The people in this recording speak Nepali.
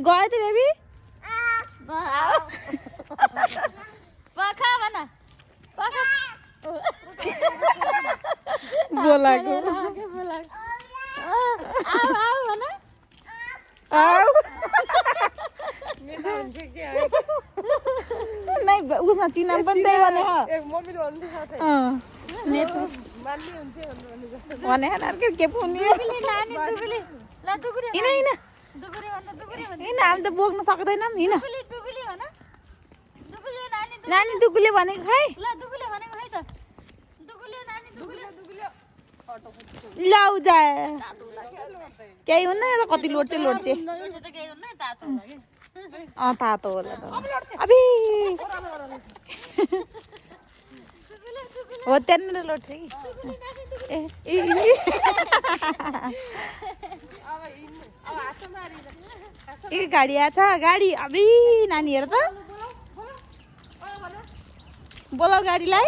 गयो त बेबी बोलाको नहीं उसमा चिनाम पनि त्यही भने भने के पुग्ने हिँड हामी त बोक्न सक्दैनौँ हिँड नानी दुकुले भनेको खै लाउ जा केही हुन्न कति लोड्छे तातो होला त अबे हो त्यहाँनिर लोड्छ कि गाडी आछ गाडी अबे नानी हेर त बोलाऊ गाडीलाई